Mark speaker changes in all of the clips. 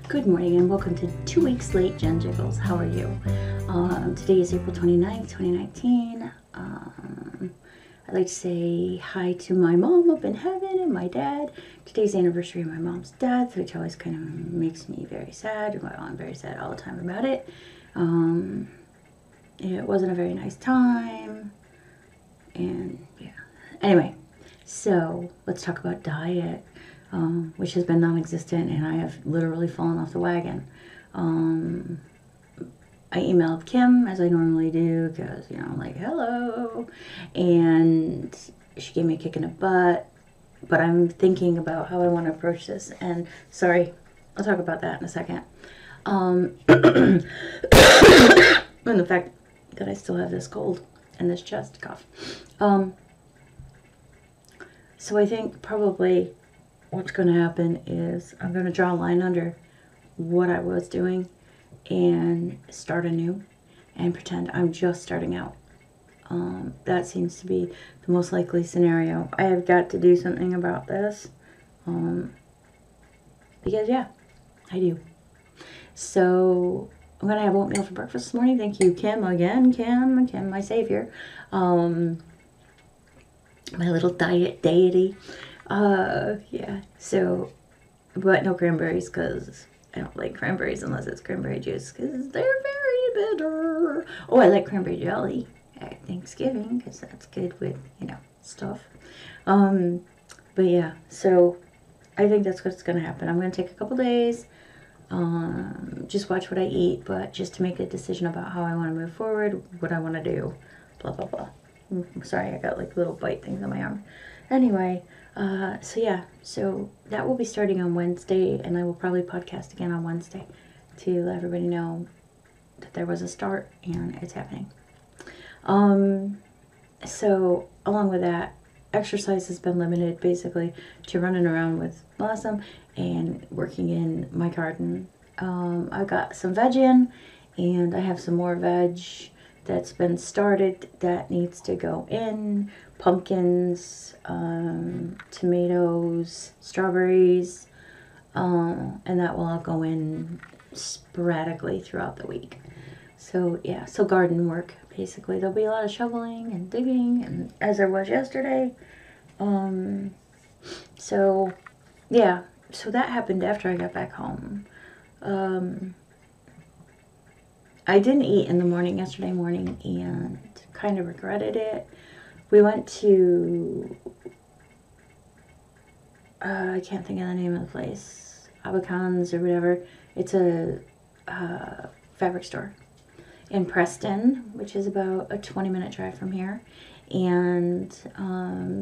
Speaker 1: Good morning and welcome to 2 weeks late Jenn Jiggles. How are you? Today is April 29th, 2019. I'd like to say hi to my mom up in heaven and my dad. Today's the anniversary of my mom's death, which always kind of makes me very sad. Well, I'm very sad all the time about it. It wasn't a very nice time. And yeah. Anyway, so let's talk about diet. Which has been non-existent, and I have literally fallen off the wagon. I emailed Kim, as I normally do, because, I'm like, hello, and she gave me a kick in the butt, but I'm thinking about how I want to approach this, and sorry, I'll talk about that in a second. And the fact that I still have this cold and this chest cough. So I think probably what's going to happen is I'm going to draw a line under what I was doing and start anew and pretend I'm just starting out. That seems to be the most likely scenario. I have got to do something about this because, yeah, I do. So I'm going to have oatmeal for breakfast this morning. Thank you, Kim, again. Kim, my savior. My little diet deity. Yeah, so, but no cranberries, because I don't like cranberries unless it's cranberry juice, because they're very bitter. Oh, I like cranberry jelly at Thanksgiving, because that's good with, stuff. But yeah, so I think that's what's going to happen. I'm going to take a couple days, just watch what I eat, but just to make a decision about how I want to move forward, what I want to do, blah, blah, blah. Sorry, I got like little bite things on my arm. Anyway, so yeah, so that will be starting on Wednesday, and I will probably podcast again on Wednesday to let everybody know that there was a start and it's happening. So along with that, exercise has been limited basically to running around with Blossom and working in my garden. I got some veg in, and I have some more veg that's been started that needs to go in. Pumpkins, tomatoes, strawberries, and that will all go in sporadically throughout the week. So yeah, so garden work basically. There'll be a lot of shoveling and digging, and as there was yesterday. So yeah, so that happened after I got back home. I didn't eat in the morning yesterday morning and kind of regretted it. We went to, I can't think of the name of the place, Wagon's or whatever. It's a fabric store in Preston, which is about a 20-minute drive from here. And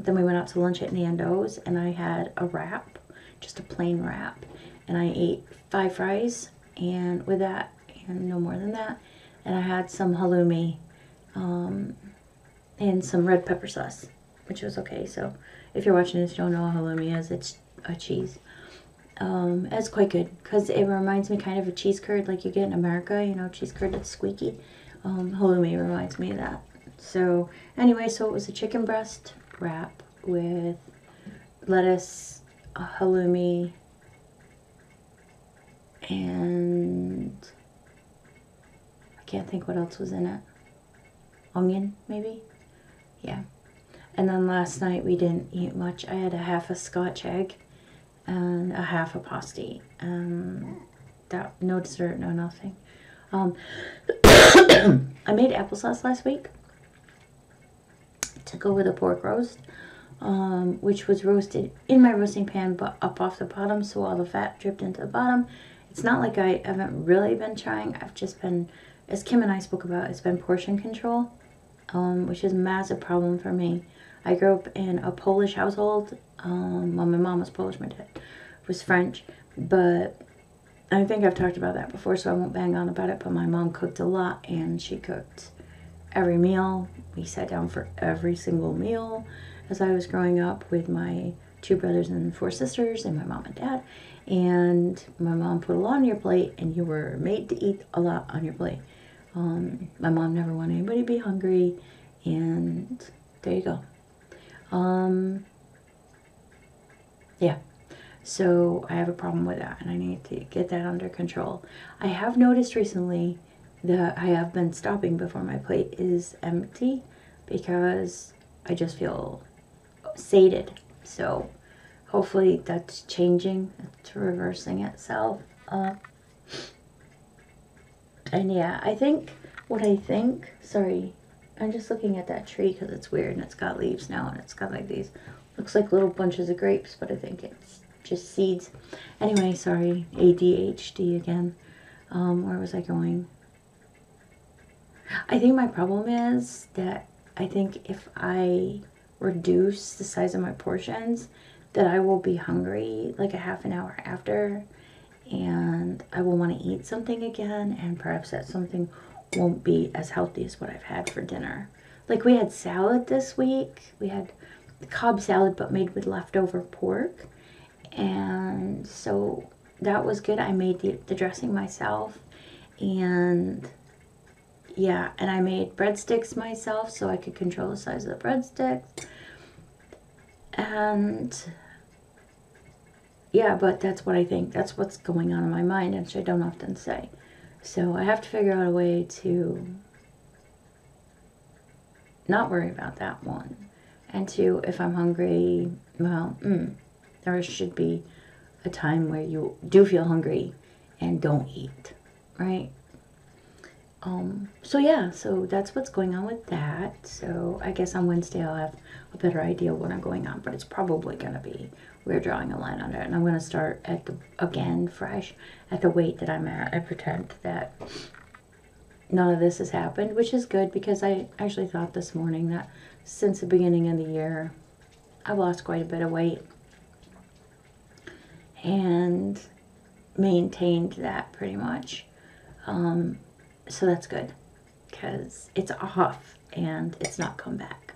Speaker 1: then we went out to lunch at Nando's, and I had a wrap, just a plain wrap. And I ate 5 fries, and with that, and no more than that. And I had some halloumi, and some red pepper sauce, which was okay. So if you're watching this, you don't know what halloumi is. It's a cheese. It's quite good because it reminds me kind of a cheese curd like you get in America, cheese curd that's squeaky. Halloumi reminds me of that. So anyway, so it was a chicken breast wrap with lettuce, halloumi, and I can't think what else was in it. Onion, maybe? Yeah. And then last night we didn't eat much. I had a half a Scotch egg and a half a pasty. No dessert, no nothing. I made applesauce last week to go with a pork roast, which was roasted in my roasting pan but up off the bottom, so all the fat dripped into the bottom. It's not like I haven't really been trying. I've just been, as Kim and I spoke about, it's been portion control, which is a massive problem for me. I grew up in a Polish household. Well, my mom was Polish, my dad was French, but I think I've talked about that before, so I won't bang on about it, but my mom cooked a lot, and she cooked every meal. We sat down for every single meal as I was growing up with my 2 brothers and 4 sisters and my mom and dad. And my mom put a lot on your plate, and you were made to eat a lot on your plate. My mom never wanted anybody to be hungry, and there you go. Yeah. So I have a problem with that, and I need to get that under control. I have noticed recently that I have been stopping before my plate is empty because I just feel sated. So hopefully that's changing. It's reversing itself. And yeah, sorry, I'm just looking at that tree because it's weird and it's got leaves now and it's got like these, looks like little bunches of grapes, but I think it's just seeds. Anyway, sorry, ADHD again. Where was I going? I think my problem is that I think if I reduce the size of my portions, that I will be hungry like a half an hour after, and I will want to eat something again, and perhaps that something won't be as healthy as what I've had for dinner. Like we had salad this week. We had the Cobb salad but made with leftover pork, and so that was good. I made the dressing myself, and yeah, and I made breadsticks myself so I could control the size of the breadsticks. And yeah, but that's what I think. That's what's going on in my mind, which I don't often say. So I have to figure out a way to not worry about that one. And two, if I'm hungry, well, there should be a time where you do feel hungry and don't eat, right? So yeah, so that's what's going on with that. So I guess on Wednesday I'll have a better idea of what I'm going on, but it's probably going to be, we're drawing a line under it, and I'm going to start at again, fresh, at the weight that I'm at. I pretend that none of this has happened, which is good because I actually thought this morning that since the beginning of the year, I've lost quite a bit of weight and maintained that pretty much. So that's good because it's off and it's not come back.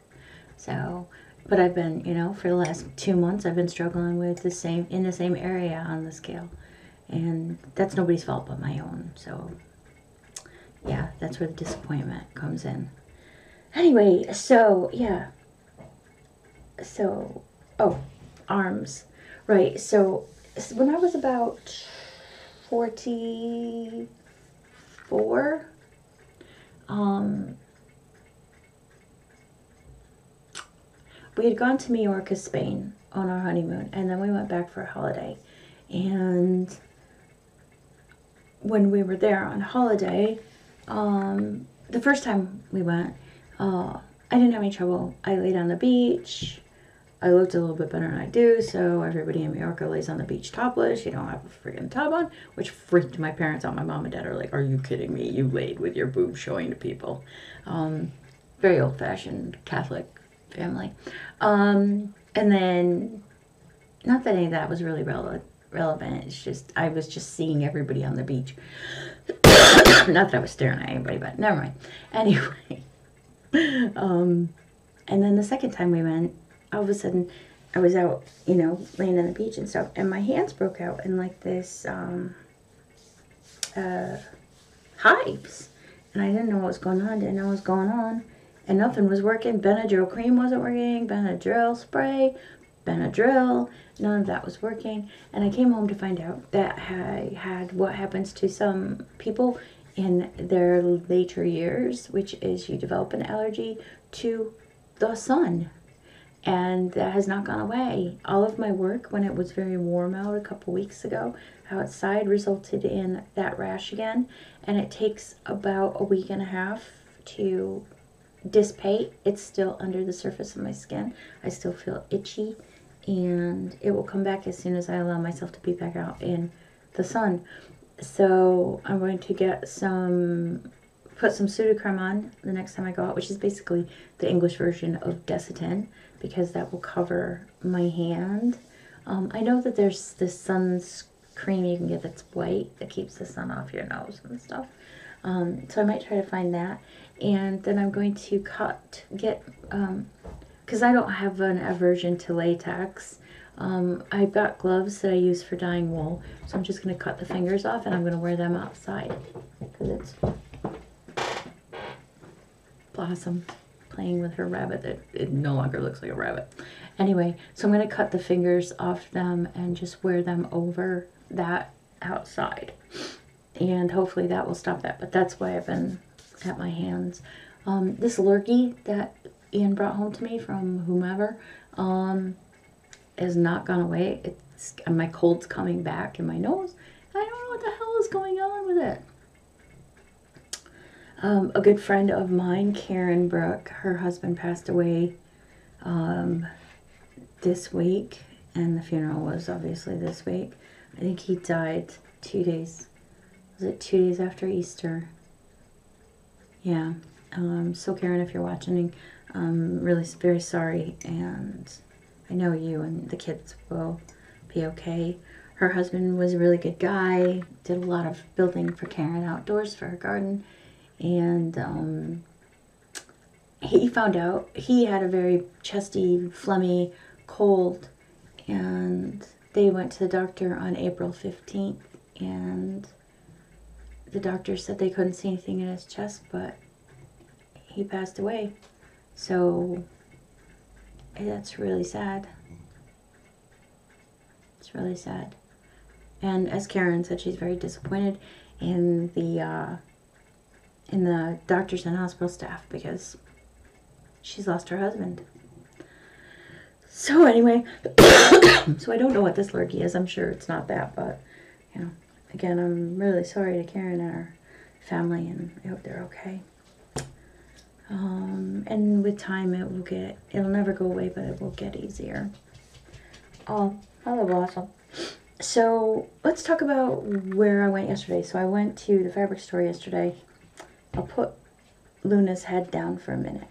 Speaker 1: So, but I've been, for the last 2 months, I've been struggling with in the same area on the scale, and that's nobody's fault but my own. So yeah, that's where the disappointment comes in. Anyway, so yeah. So, arms. Right. So when I was about 44, we had gone to Mallorca, Spain on our honeymoon, and then we went back for a holiday. And when we were there on holiday, the first time we went, I didn't have any trouble. I laid on the beach. I looked a little bit better than I do, so everybody in Mallorca lays on the beach topless. You don't have a freaking top on, which freaked my parents out. My mom and dad are like, are you kidding me? You laid with your boobs showing to people. Very old-fashioned Catholic family. And then, not that any of that was really relevant. It's just, I was just seeing everybody on the beach. Not that I was staring at anybody, but never mind. Anyway. And then the second time we went, all of a sudden, I was out, laying on the beach and stuff, and my hands broke out in like this, hives. And I didn't know what was going on, and nothing was working. Benadryl cream wasn't working, Benadryl spray, Benadryl, none of that was working. And I came home to find out that I had what happens to some people in their later years, which is you develop an allergy to the sun. And that has not gone away. All of my work, when it was very warm out a couple weeks ago, outside, resulted in that rash again. And it takes about a week and a half to dissipate. It's still under the surface of my skin. I still feel itchy, and it will come back as soon as I allow myself to be back out in the sun. So I'm going to put some pseudocreme on the next time I go out, which is basically the English version of Desitin, because that will cover my hand. I know that there's this sunscreen you can get that's white that keeps the sun off your nose and stuff. So I might try to find that. And then I'm going to because I don't have an aversion to latex. I've got gloves that I use for dyeing wool, so I'm just going to cut the fingers off, and I'm going to wear them outside because it's Blossom playing with her rabbit that it no longer looks like a rabbit. Anyway, so I'm going to cut the fingers off them and just wear them over that outside. And hopefully that will stop that. But that's why I've been at my hands. This lurgy that Ian brought home to me from whomever has not gone away. It's my cold's coming back in my nose. I don't know what the hell is going on with it. A good friend of mine, Karen Brooke, her husband passed away this week, and the funeral was obviously this week. I think he died 2 days. Was it 2 days after Easter? Yeah. So Karen, if you're watching, I'm really very sorry, and I know you and the kids will be okay. Her husband was a really good guy, did a lot of building for Karen outdoors for her garden, and he found out he had a very chesty, phlegmy cold, and they went to the doctor on April 15th, and the doctor said they couldn't see anything in his chest, but he passed away. So that's really sad. It's really sad. And as Karen said, she's very disappointed in the doctors and hospital staff because she's lost her husband. So anyway, so I don't know what this lurgy is. I'm sure it's not that, but you know, again, I'm really sorry to Karen and her family, and I hope they're okay. And with time, it'll never go away, but it will get easier. Oh, I love Blossom. So let's talk about where I went yesterday. So I went to the fabric store yesterday. I'll put Luna's head down for a minute.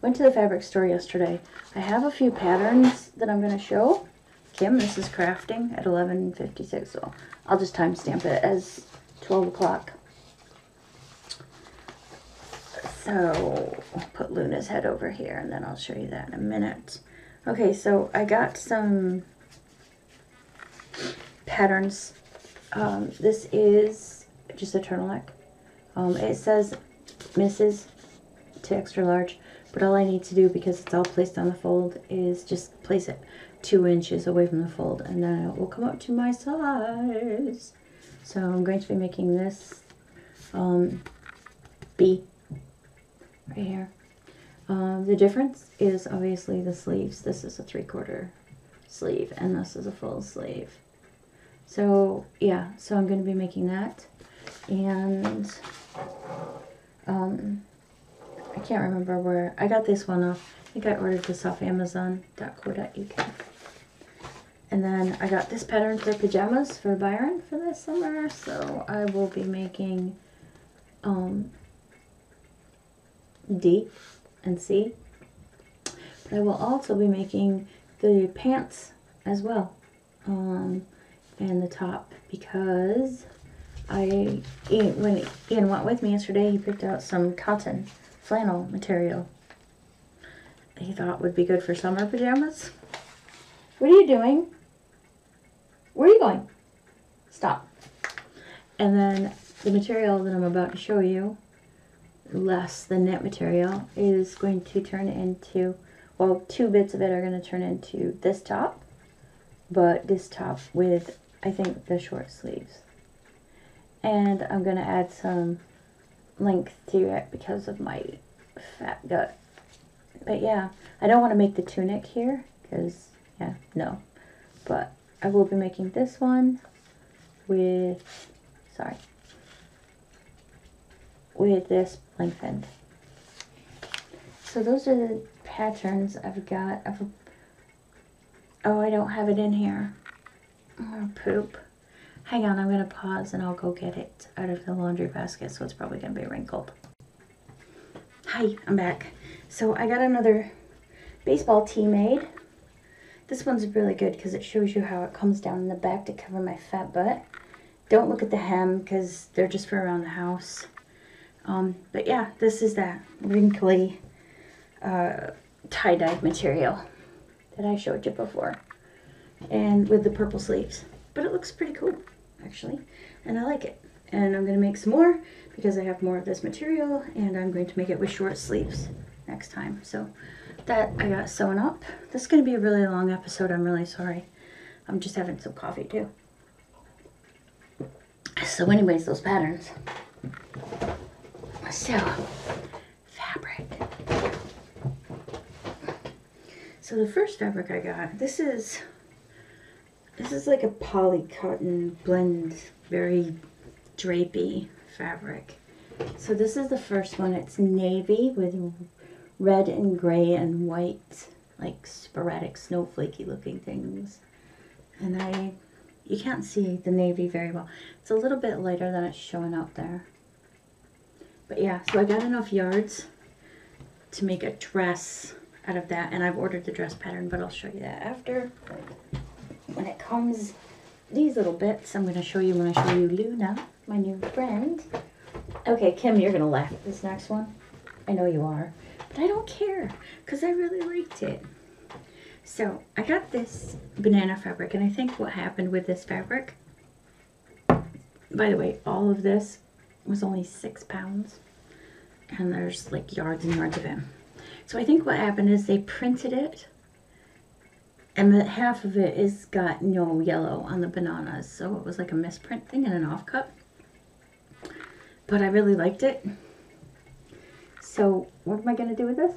Speaker 1: Went to the fabric store yesterday. I have a few patterns that I'm going to show. Kim, this is crafting at 11:56, so I'll just timestamp it as 12 o'clock. So I'll put Luna's head over here, and then I'll show you that in a minute. Okay, so I got some patterns. This is just a turtleneck. It says Mrs. to extra large, but all I need to do, because it's all placed on the fold, is just place it 2 inches away from the fold, and then it will come up to my size. So I'm going to be making this B right here. The difference is obviously the sleeves. This is a 3/4 sleeve, and this is a full sleeve. So yeah, so I'm going to be making that, and I can't remember where I got this one off. I think I ordered this off Amazon.co.uk. And then I got this pattern for pajamas for Byron for this summer, so I will be making D and C. But I will also be making the pants as well, and the top, because when Ian went with me yesterday, he picked out some cotton flannel material he thought would be good for summer pajamas. What are you doing? Where are you going? Stop. And then the material that I'm about to show you, less the knit material, is going to turn into, well, 2 bits of it are going to turn into this top, but this top with, I think, the short sleeves. And I'm going to add some length to it because of my fat gut. But yeah, I don't want to make the tunic here because, yeah, no. But I will be making this one with this lengthened. So those are the patterns I've got. Oh, I don't have it in here. Oh, poop. Hang on, I'm going to pause and I'll go get it out of the laundry basket, so it's probably going to be wrinkled. Hi, I'm back. So I got another baseball tee made. This one's really good because it shows you how it comes down in the back to cover my fat butt. Don't look at the hem because they're just for around the house. But yeah, this is that wrinkly tie-dyed material that I showed you before. And with the purple sleeves. But it looks pretty cool, actually. And I like it. And I'm going to make some more because I have more of this material. And I'm going to make it with short sleeves next time. So that I got sewn up. This is going to be a really long episode. I'm really sorry. I'm just having some coffee too. So anyways, those patterns. So, fabric. So the first fabric I got, this is like a poly cotton blend, very drapey fabric. So this is the first one. It's navy with red and gray and white, like sporadic snowflakey looking things. And you can't see the navy very well. It's a little bit lighter than it's showing out there. But yeah, so I got enough yards to make a dress out of that. And I've ordered the dress pattern, but I'll show you that after. When it comes, these little bits, I'm going to show you when I show you Luna, my new friend. Okay, Kim, you're going to laugh at this next one. I know you are. But I don't care, because I really liked it. So, I got this banana fabric, and I think what happened with this fabric, by the way, all of this was only 6 pounds, and there's like yards and yards of it. So I think what happened is they printed it, and the half of it is got no yellow on the bananas, so it was like a misprint thing and an offcut. But I really liked it. So what am I going to do with this?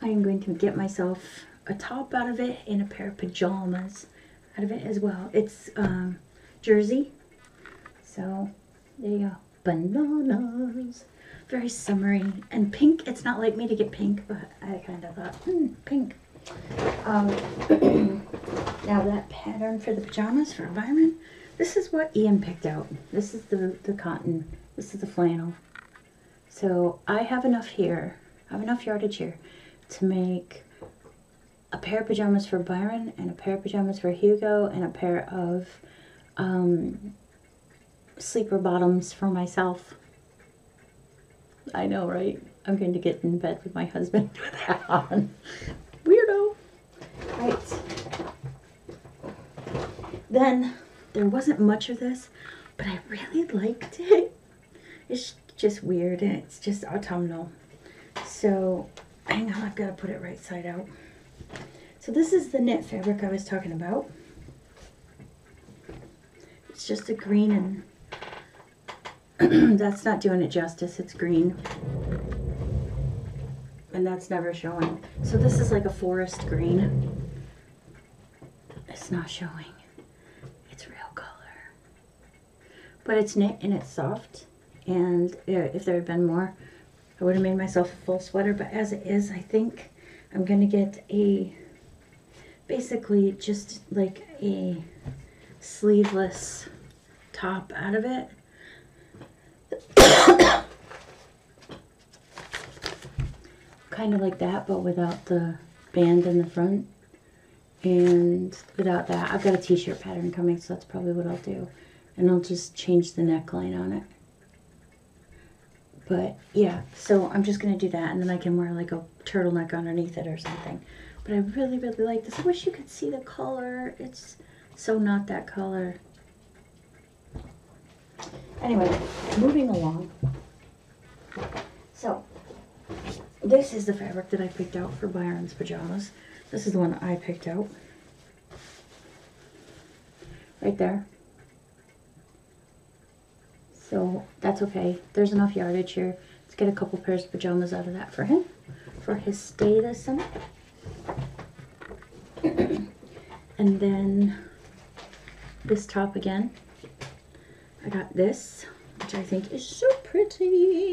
Speaker 1: I am going to get myself a top out of it and a pair of pajamas out of it as well. It's jersey. So there you go. Bananas. Very summery. And pink. It's not like me to get pink, but I kind of thought, pink. Now that pattern for the pajamas for Byron, this is what Ian picked out. This is the cotton. This is the flannel. So I have enough here. I have enough yardage here to make a pair of pajamas for Byron and a pair of pajamas for Hugo and a pair of sleeper bottoms for myself. I know, right? I'm going to get in bed with my husband with that on. Weirdo. Right. Then there wasn't much of this, but I really liked it. It's just weird and it's just autumnal. So hang on, I've got to put it right side out. So this is the knit fabric I was talking about. It's just a green, and that's not doing it justice. It's green. And that's never showing. So this is like a forest green. It's not showing. It's real color. But it's knit and it's soft. And if there had been more, I would have made myself a full sweater. But as it is, I think I'm going to get basically just like a sleeveless top out of it. Kind of like that, but without the band in the front. And without that, I've got a t-shirt pattern coming, so that's probably what I'll do. And I'll just change the neckline on it. But yeah, so I'm just going to do that, and then I can wear like a turtleneck underneath it or something. But I really, really like this. I wish you could see the color. It's so not that color. Anyway, moving along. So, this is the fabric that I picked out for Byron's pajamas. This is the one I picked out. Right there. So that's okay. There's enough yardage here. Let's get a couple pairs of pajamas out of that for him. For his stay this summer. And then this top again. I got this, which I think is so pretty.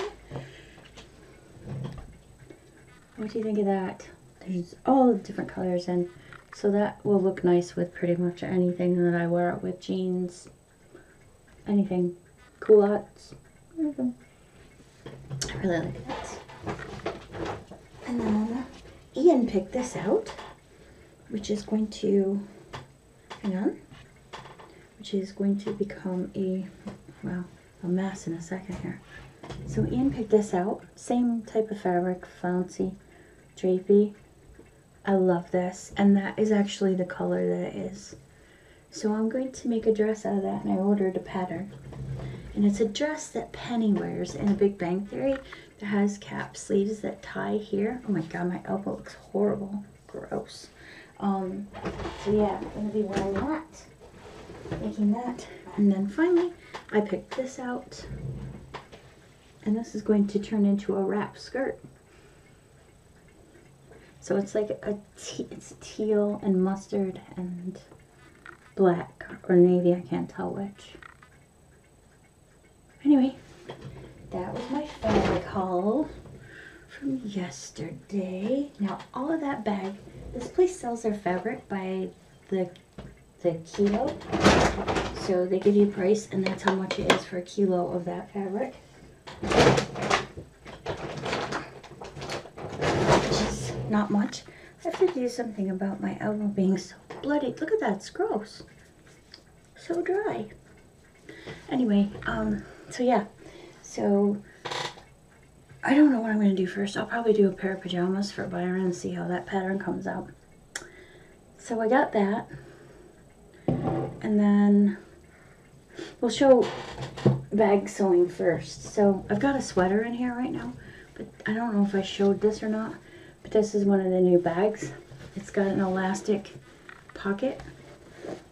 Speaker 1: What do you think of that? There's all different colors, and so that will look nice with pretty much anything that I wear with jeans, anything, culottes, anything. I really like that. And then Ian picked this out, which is going to, hang on, which is going to become a mess in a second here. So Ian picked this out, same type of fabric, flouncy, drapey. I love this, and that is actually the color that it is. So I'm going to make a dress out of that, and I ordered a pattern. And it's a dress that Penny wears in A Big Bang Theory that has cap sleeves that tie here. Oh my god, my elbow looks horrible. Gross. So yeah, I'm going to be wearing that. Making that. And then finally, I picked this out. And this is going to turn into a wrap skirt. So it's like it's teal and mustard and black or navy, I can't tell which. Anyway, that was my fabric haul from yesterday. Now all of that bag, this place sells their fabric by the kilo. So they give you a price and that's how much it is for a kilo of that fabric. Which is not much. I have to do something about my elbow being so bloodied. Look at that, it's gross. So dry. Anyway, so yeah. So I don't know what I'm going to do first. I'll probably do a pair of pajamas for Byron and see how that pattern comes out. So I got that. And then we'll show bag sewing first. So I've got a sweater in here right now, but I don't know if I showed this or not, but this is one of the new bags. It's got an elastic pocket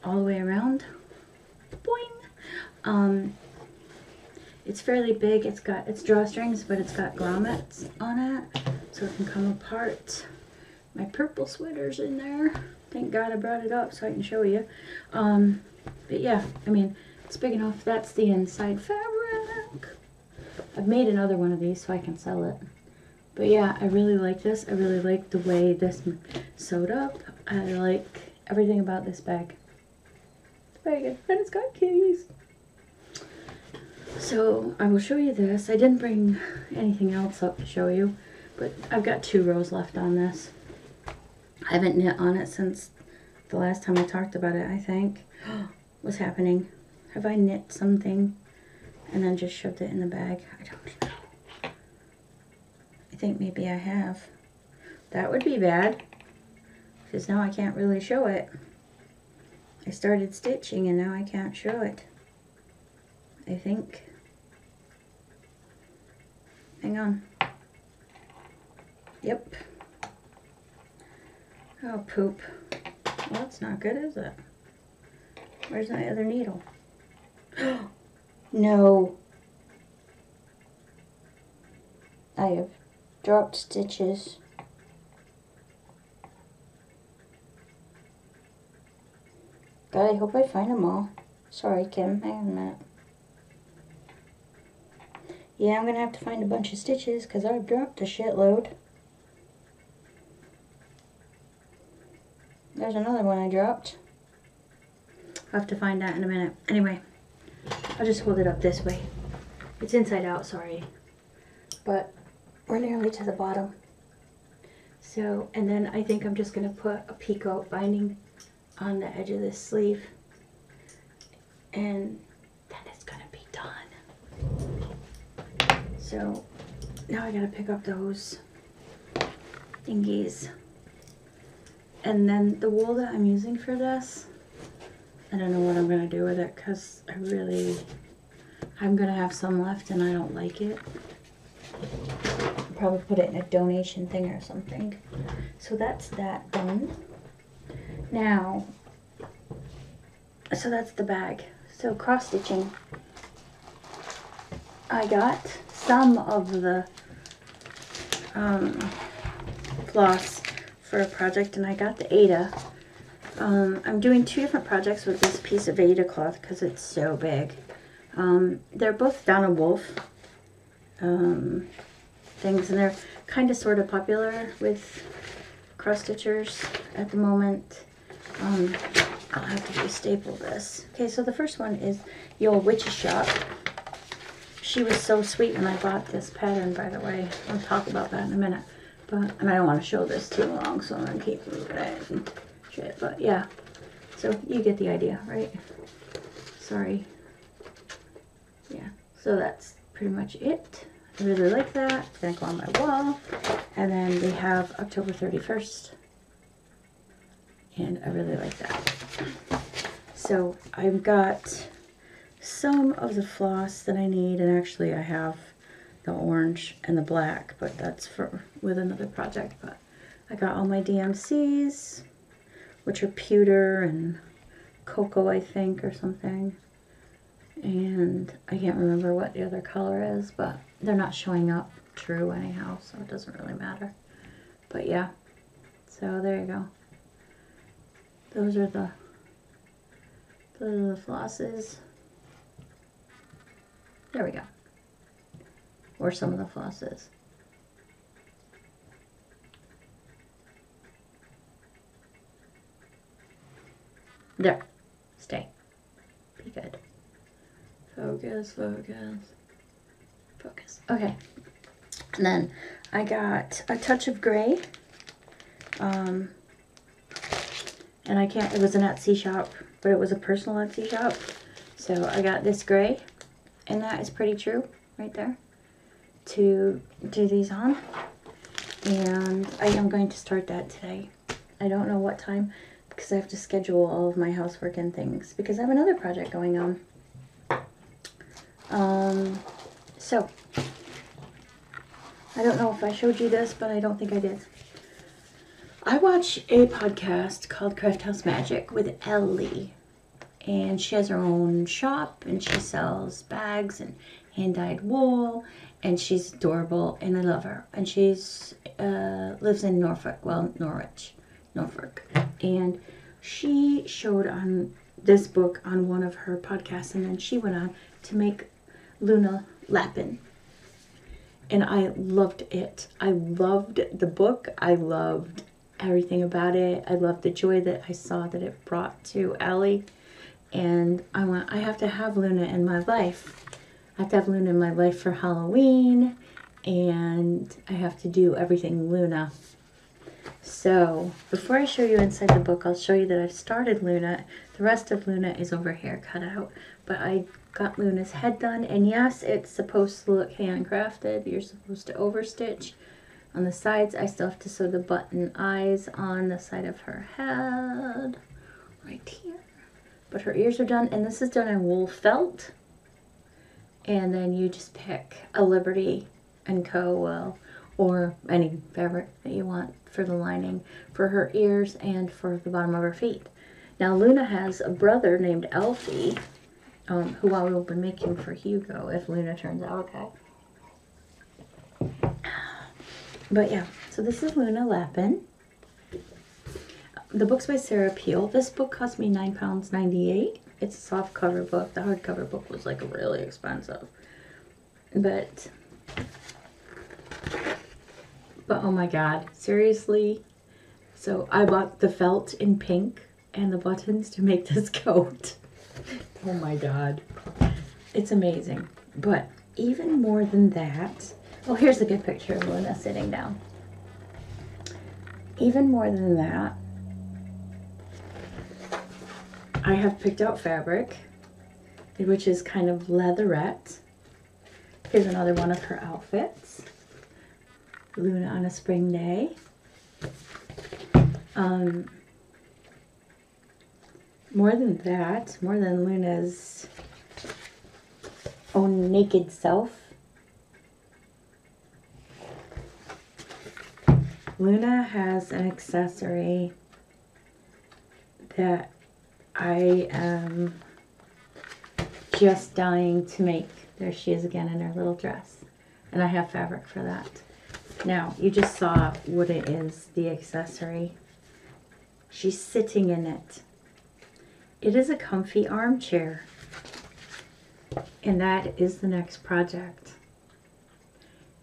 Speaker 1: all the way around. Boing! It's fairly big. It's drawstrings, but it's got grommets on it, so it can come apart. My purple sweater's in there. Thank God I brought it up so I can show you. But yeah, I mean, it's big enough. That's the inside fabric. I've made another one of these so I can sell it. But yeah, I really like this. I really like the way this sewed up. I like everything about this bag. It's very good. And it's got keys. So I will show you this. I didn't bring anything else up to show you, but I've got 2 rows left on this. I haven't knit on it since the last time I talked about it, I think. What's happening? Have I knit something and then just shoved it in the bag? I don't know. I think maybe I have. That would be bad, because now I can't really show it. I started stitching and now I can't show it, I think. Hang on. Yep. Oh, poop. Well, that's not good, is it? Where's my other needle? No. I have dropped stitches. God, I hope I find them all. Sorry, Kim. Hang on a minute. Yeah, I'm going to have to find a bunch of stitches because I've dropped a shitload. There's another one I dropped. I'll have to find that in a minute. Anyway, I'll just hold it up this way. It's inside out, sorry. But we're nearly to the bottom. So, and then I think I'm just going to put a picot binding on the edge of this sleeve. And then it's going to be done. So, now I got to pick up those thingies. And then the wool that I'm using for this, I don't know what I'm going to do with it because I'm going to have some left and I don't like it. I'll probably put it in a donation thing or something. So that's that done. Now, so that's the bag. So cross stitching. I got some of the floss for a project and I got the Ada. I'm doing 2 different projects with this piece of Ada cloth because it's so big. They're both Donna Wolf things, and they're kind of sort of popular with cross stitchers at the moment. I'll have to restaple this. Okay, so the first one is the old witch's shop. She was so sweet when I bought this pattern, by the way. I'll talk about that in a minute. But, and I don't want to show this too long, so I'm going to keep moving it and shit. But yeah, so you get the idea, right? Sorry. Yeah, so that's pretty much it. I really like that. It's going to go on my wall. And then we have October 31st. And I really like that. So I've got some of the floss that I need, and actually I have the orange and the black, but that's for with another project. But I got all my DMCs, which are pewter and cocoa, I think, or something. And I can't remember what the other color is, but they're not showing up true anyhow, so it doesn't really matter. But yeah, so there you go. Those are the flosses. There we go. Or some of the flosses. There. Stay. Be good. Focus, focus, focus. Okay. And then I got a touch of gray. And I can't, it was an Etsy shop, but it was a personal Etsy shop. So I got this gray, and that is pretty true right there to do these on. And I am going to start that today. I don't know what time, because I have to schedule all of my housework and things, because I have another project going on. So I don't know if I showed you this, but I don't think I did. I watch a podcast called Craft House Magic with Ellie, and she has her own shop, and she sells bags and hand-dyed wool, and she's adorable, and I love her. And she's lives in Norfolk, well, Norfolk, and she showed on this book on one of her podcasts, and then she went on to make Luna Lapin. And I loved it. I loved the book. I loved everything about it. I loved the joy that I saw that it brought to Allie. And I went, I have to have Luna in my life. I have to have Luna in my life for Halloween. And I have to do everything Luna. So before I show you inside the book, I'll show you that I've started Luna. The rest of Luna is over here cut out. But I got Luna's head done. And yes, it's supposed to look handcrafted. You're supposed to overstitch on the sides. I still have to sew the button eyes on the side of her head. Right here. But her ears are done. And this is done in wool felt. And then you just pick a Liberty & Co. Or any fabric that you want for the lining for her ears and for the bottom of her feet. Now Luna has a brother named Elfie, who I will be making for Hugo if Luna turns out okay. But yeah, so this is Luna Lapin. The book's by Sarah Peel. This book cost me £9.98. It's a soft cover book. The hardcover book was like really expensive. But oh my god, seriously? So I bought the felt in pink and the buttons to make this coat. Oh my god. It's amazing. But even more than that, oh, here's a good picture of Luna sitting down. Even more than that, I have picked out fabric, which is kind of leatherette. Here's another one of her outfits. Luna on a spring day. More than that, more than Luna's own naked self, Luna has an accessory that I am just dying to make. There she is again in her little dress. And I have fabric for that. Now, you just saw what it is, the accessory. She's sitting in it. It is a comfy armchair. And that is the next project.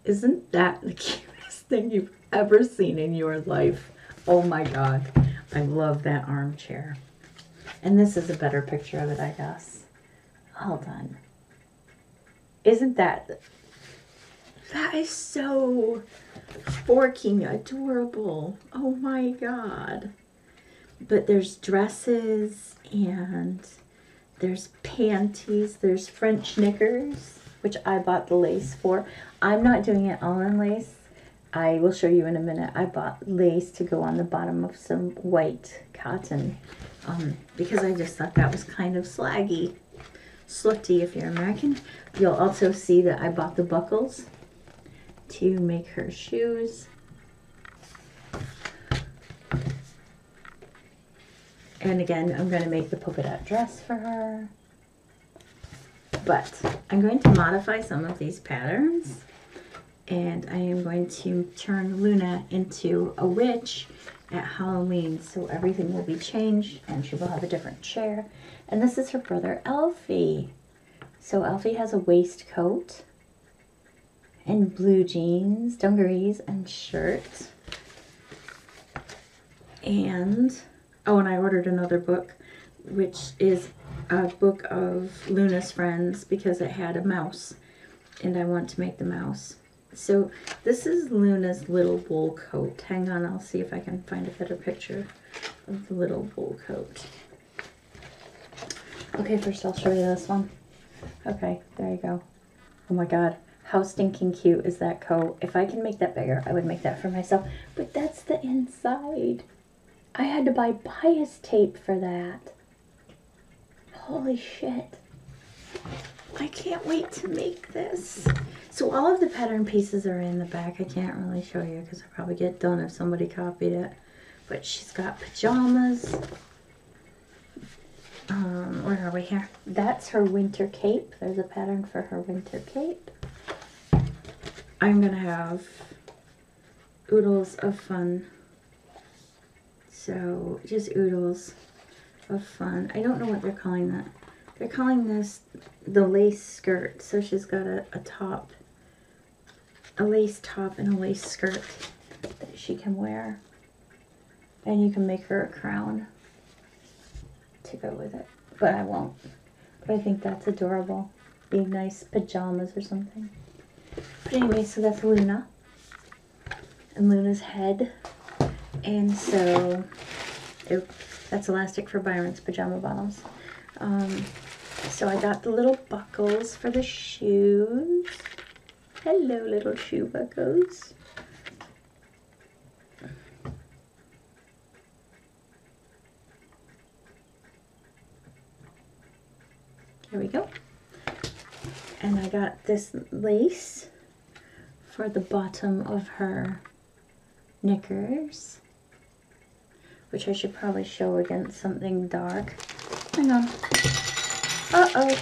Speaker 1: Isn't that the cutest thing you've ever seen in your life? Oh my god. I love that armchair. And this is a better picture of it, I guess. Hold on. Isn't that... That is so forking adorable. Oh my god. But there's dresses and there's panties. There's French knickers, which I bought the lace for. I'm not doing it all in lace. I will show you in a minute. I bought lace to go on the bottom of some white cotton because I just thought that was kind of slaggy. Slutty if you're American. You'll also see that I bought the buckles to make her shoes. And again, I'm going to make the polka dot dress for her. But I'm going to modify some of these patterns. And I am going to turn Luna into a witch at Halloween. So everything will be changed and she will have a different chair. And this is her brother, Alfie. So Alfie has a waistcoat and blue jeans, dungarees, and shirt. And, oh, and I ordered another book, which is a book of Luna's friends because it had a mouse. And I want to make the mouse. So this is Luna's little wool coat. Hang on, I'll see if I can find a better picture of the little wool coat. Okay, first I'll show you this one. Okay, there you go. Oh my god, how stinking cute is that coat? If I can make that bigger, I would make that for myself. But that's the inside. I had to buy bias tape for that. Holy shit. I can't wait to make this. So all of the pattern pieces are in the back. I can't really show you because I'll probably get done if somebody copied it. But she's got pajamas. Where are we here? That's her winter cape. There's a pattern for her winter cape. I'm going to have oodles of fun. So just oodles of fun. I don't know what they're calling that. They're calling this the lace skirt. So she's got a top, a lace top and a lace skirt that she can wear. And you can make her a crown to go with it. But I won't. But I think that's adorable. Be nice pajamas or something. But anyway, so that's Luna. And Luna's head. And so, that's elastic for Byron's pajama bottoms. So I got the little buckles for the shoes. Hello, little shoe buckles. Here we go. And I got this lace for the bottom of her knickers, which I should probably show against something dark. Hang on. Uh-oh.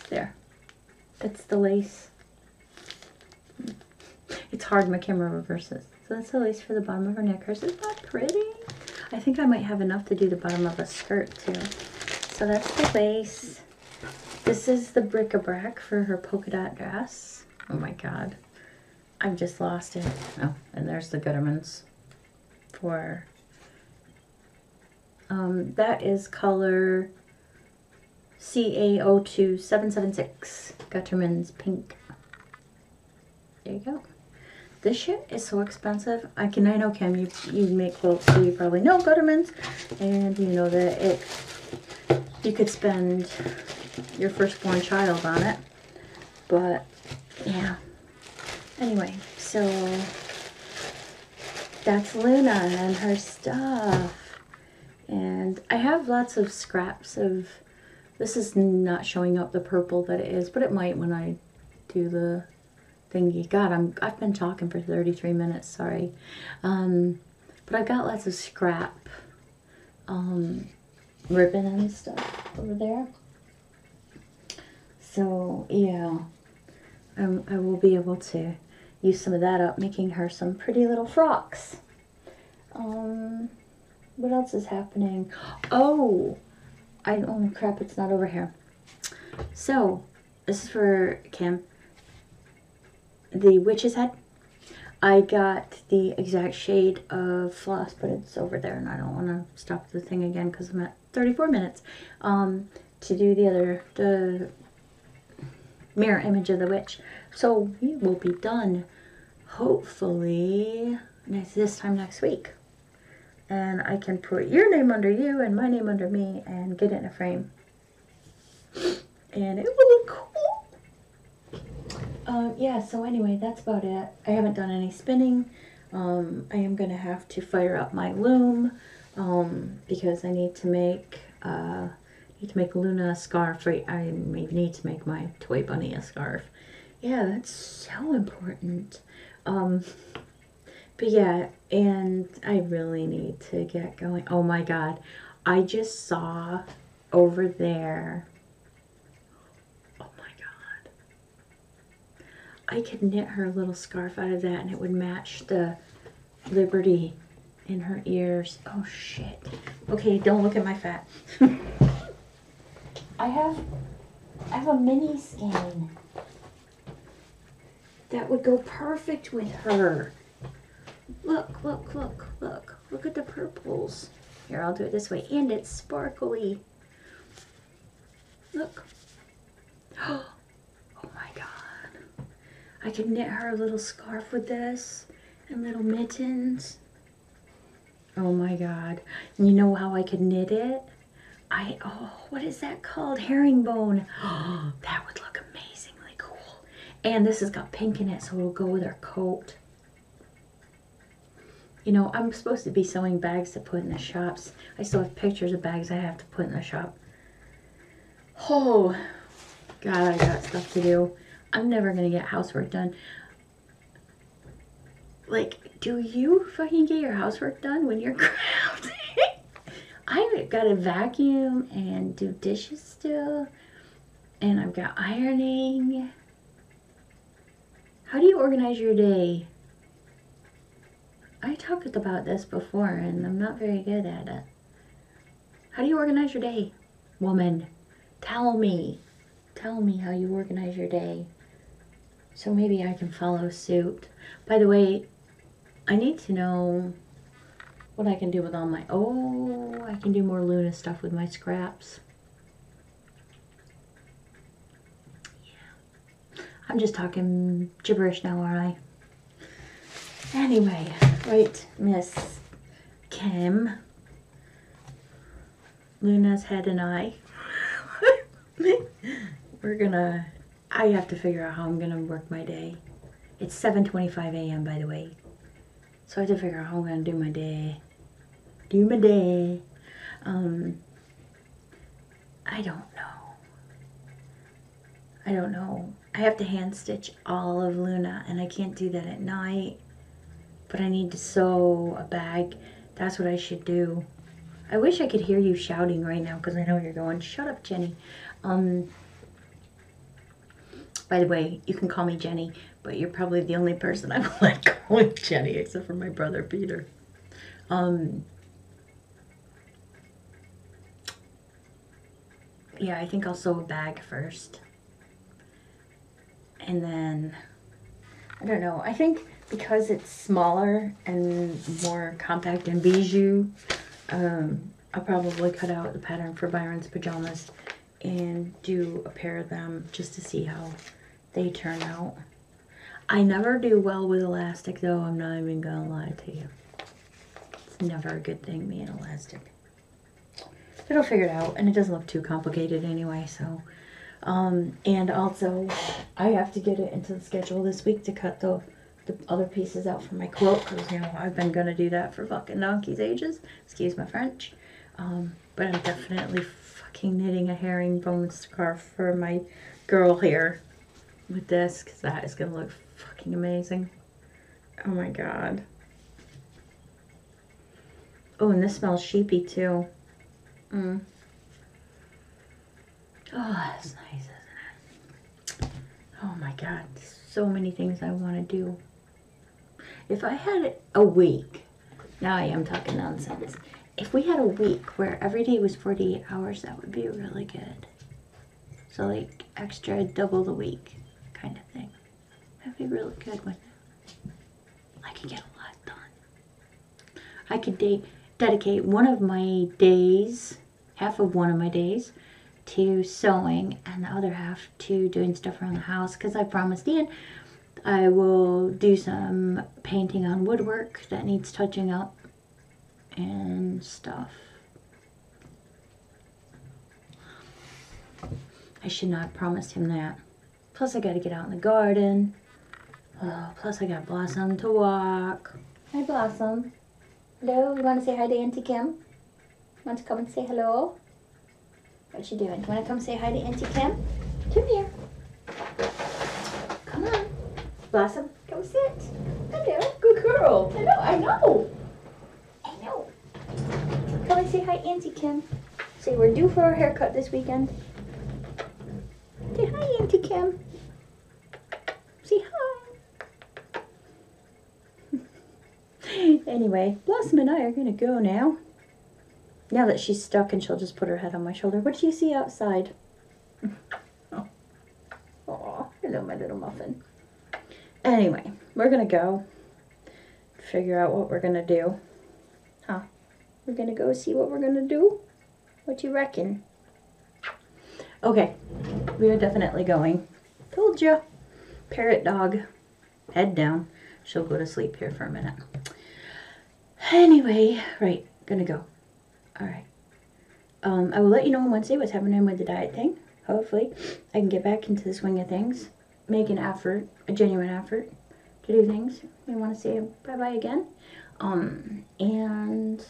Speaker 1: There. That's the lace. It's hard, my camera reverses. So that's the lace for the bottom of her knickers. Isn't that pretty? I think I might have enough to do the bottom of a skirt too. So that's the lace. This is the bric-a-brac for her polka dot dress. Oh my god. I've just lost it. Oh, and there's the Guttermans for, that is color CA02776, Gutterman's pink. There you go. This shit is so expensive. I know, Kim, you make quilts, so you probably know Gutterman's, and you know that you could spend your firstborn child on it. But yeah. Anyway, so that's Luna and her stuff. And I have lots of scraps of, this is not showing up the purple that it is, but it might when I do the thingy. God, I've been talking for 33 minutes, sorry. But I've got lots of scrap ribbon and stuff over there. So yeah, I will be able to use some of that up, making her some pretty little frocks. What else is happening? Oh crap, it's not over here. So this is for Kim. The witch's head. I got the exact shade of floss, but it's over there, and I don't want to stop the thing again because I'm at 34 minutes. To do the mirror image of the witch. So we will be done hopefully this time next week. And I can put your name under you and my name under me and get it in a frame. And it will look cool. Yeah, so anyway, that's about it. I haven't done any spinning. I am going to have to fire up my loom because I need to make Luna a scarf. Right, I maybe need to make my toy bunny a scarf. Yeah, that's so important. But yeah, and I really need to get going. Oh my God, I just saw over there. Oh my God. I could knit her a little scarf out of that and it would match the Liberty in her ears. Oh shit. Okay, don't look at my fat. I have a mini skein that would go perfect with her. Look, look, look, look. Look at the purples. Here, I'll do it this way. And it's sparkly. Look. Oh my God. I could knit her a little scarf with this and little mittens. Oh my God. And you know how I could knit it? What is that called? Herringbone. Oh, that would look amazingly cool. And this has got pink in it, so it'll go with her coat. You know, I'm supposed to be sewing bags to put in the shops. I still have pictures of bags I have to put in the shop. Oh, God, I got stuff to do. I'm never going to get housework done. Like, do you fucking get your housework done when you're crafting? I've got to vacuum and do dishes still. And I've got ironing. How do you organize your day? I talked about this before and I'm not very good at it. How do you organize your day? Woman, tell me. Tell me how you organize your day. So maybe I can follow suit. By the way, I need to know what I can do with all my... Oh, I can do more Luna stuff with my scraps. Yeah. I'm just talking gibberish now, aren't I? Anyway, right, Miss Kim, Luna's head and I, I have to figure out how I'm gonna work my day. It's 7:25 a.m. by the way. So I have to figure out how I'm gonna do my day. I don't know. I have to hand stitch all of Luna and I can't do that at night. But I need to sew a bag. That's what I should do. I wish I could hear you shouting right now because I know you're going, shut up, Jenny. By the way, you can call me Jenny, but you're probably the only person I will let call Jenny except for my brother, Peter. Yeah, I think I'll sew a bag first. And then, I don't know, I think because it's smaller and more compact and bijou, I'll probably cut out the pattern for Byron's pajamas and do a pair of them just to see how they turn out. I never do well with elastic though, I'm not even gonna lie to you. It's never a good thing, me and elastic. But I'll figure it out, and it doesn't look too complicated anyway, so. And also, I have to get it into the schedule this week to cut the other pieces out for my quilt, because, you know, I've been going to do that for fucking donkey's ages. Excuse my French. But I'm definitely fucking knitting a herringbone scarf for my girl here with this, because that is going to look fucking amazing. Oh my God. Oh, and this smells sheepy too. Oh, that's nice, isn't it? Oh my God, so many things I want to do. If I had a week, now I am talking nonsense. If we had a week where every day was 48 hours, that would be really good. So like extra double the week kind of thing. That'd be really good, wouldn't it? I could get a lot done. I could dedicate one of my days, half of one of my days, to sewing and the other half to doing stuff around the house, because I promised Ian I will do some painting on woodwork that needs touching up and stuff. I should not have promised him that. Plus I got to get out in the garden. Oh, plus I got Blossom to walk. Hi Blossom. Hello, you want to say hi to Auntie Kim? Want to come and say hello? What you doing? Want to come say hi to Auntie Kim? Come here. Come on. Blossom, come sit. Hello. Good girl. Hello, I know. I know. Come and say hi, Auntie Kim. Say we're due for our haircut this weekend. Say hi, Auntie Kim. Say hi. Anyway, Blossom and I are going to go now. Now that she's stuck and she'll just put her head on my shoulder. What do you see outside? Oh, hello, my little muffin. Anyway, we're going to go figure out what we're going to do. Huh? We're going to go see what we're going to do? What you reckon? Okay, we are definitely going. Told you. Parrot dog. Head down. She'll go to sleep here for a minute. Anyway, right, gonna go. Alright. I will let you know on Wednesday what's happening with the diet thing. Hopefully, I can get back into the swing of things. Make an effort, a genuine effort to do things. I want to say bye-bye again. And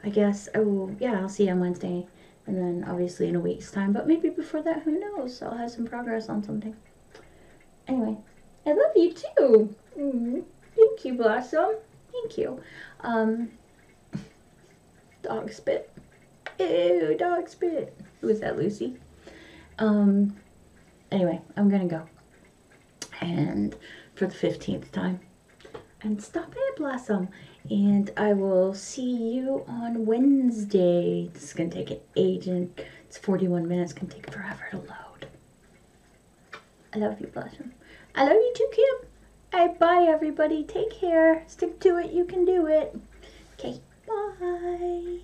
Speaker 1: I guess I will, yeah, I'll see you on Wednesday. And then obviously in a week's time. But maybe before that, who knows? I'll have some progress on something. Anyway, I love you too. Thank you, Blossom. Thank you. Dog spit. Ew, dog spit. Who is that, Lucy? Anyway, I'm gonna go. And for the 15th time. And stop it, Blossom. And I will see you on Wednesday. This is gonna take an age, and it's 41 minutes. It's gonna take forever to load. I love you, Blossom. I love you too, Kim. Alright, bye everybody. Take care. Stick to it. You can do it. Okay, bye.